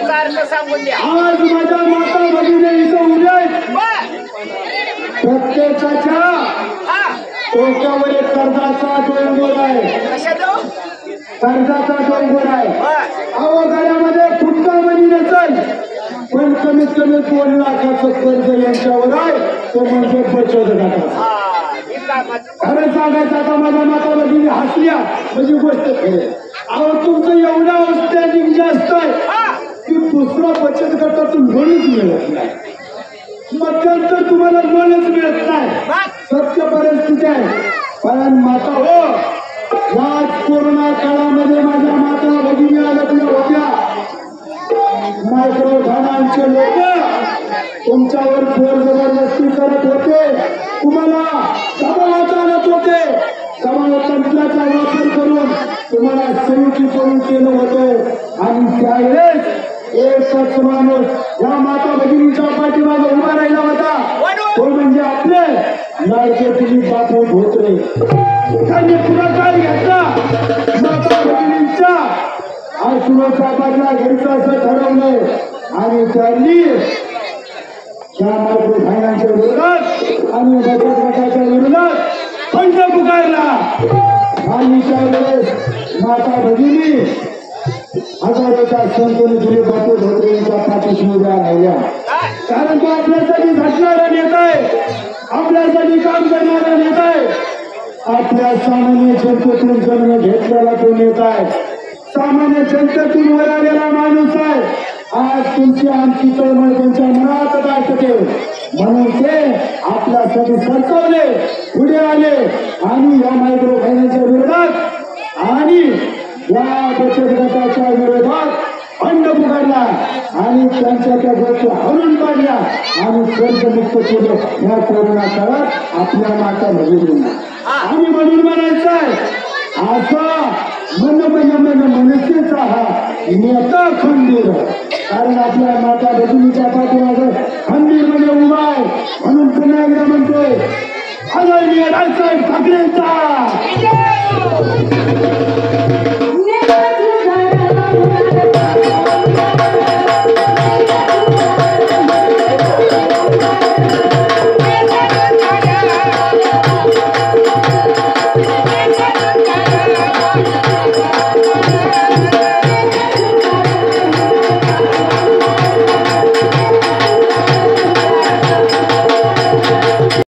आज माझ्या माता भगिनी इथं उद्या प्रत्येकाच्या डोक्यावर एक कर्जाचा डोंगर आहे, कर्जाचा डोंगर आहे. अहो घरामध्ये फुटका मनी नसेल पण कमीत कमी 2 लाखाचं कर्ज यांच्यावर आहे, तो म्हणजे बचत गटाचा. खरं सांगायचं आता माझ्या माता भगिनी हसल्या म्हणजे गोष्ट खरी. अहो तुमचं एवढं आउटस्टँडिंग जास्त आहे की दुसरा बचत गटातून लोनच मिळत नाही, मध्यंतर तुम्हाला लोनच मिळत नाही. सत्य परिस्थिती आहे. कारण माता हो या कोरोना काळामध्ये माझ्या माता भगिनी अडकल्या होत्या. मायक्रो फायनान्सचे लोक तुमच्यावर जोर जबरदस्ती करत होते, तुम्हाला दबावात आणत होते, तंत्राचा वापर करून तुम्हाला सयुकी करून केलं होतं. आणि त्यावेळेस एकच माणूस या माता भगिनीच्या पाठीमागे उभा राहिला होता, तो म्हणजे आपले लाडके दिलीप बापू धोत्रे. त्यांनी पुढाकार घेतला माता भगिनींच्या आश्रमाचा बदला घ्यायचा असं ठरवलं आणि त्यांनी त्या मायक्रो फायनान्सच्या विरोधात आणि बचत गटाच्या विरोधात फंड पुकारला. आणि त्यावेळेस माता भगिनी हजारोच्या संख्येने दिलीप बापू धोत्रे यांच्या पाठीशी उभ्या राहिल्या. कारण तो आपल्यासाठी झटणारा नेता आहे, आपल्यासाठी काम करणारा नेता आहे, आपल्या सामान्य जनतेतून जन्म घेतलेला तो नेता आहे, सामान्य जनतेतून वर आलेला माणूस आहे. आज तुमची आमची तळमळ त्यांच्या मनात दाटते म्हणून ते आपल्यासाठी सरकवले, पुढे आले आणि या मायक्रो फायनान्सच्या विरोधात आणि या बचत गटाच्या विरोधात फंड पुकारला आणि त्यांच्या त्या गोष्टी हरून काढल्या आणि कर्जमुक्त केलं या कोरोना काळात आपल्या माता भगिनींना. आणि म्हणून म्हणायचं आहे असा मनसेचा हा नेता खंबीर, कारण आपल्या माता भगिनीच्या पाठीमागे खंबीर म्हणजे उभा आहे. म्हणून पुन्हा एकदा म्हणतोय आदरणीय राजसाहेब ठाकरेंचा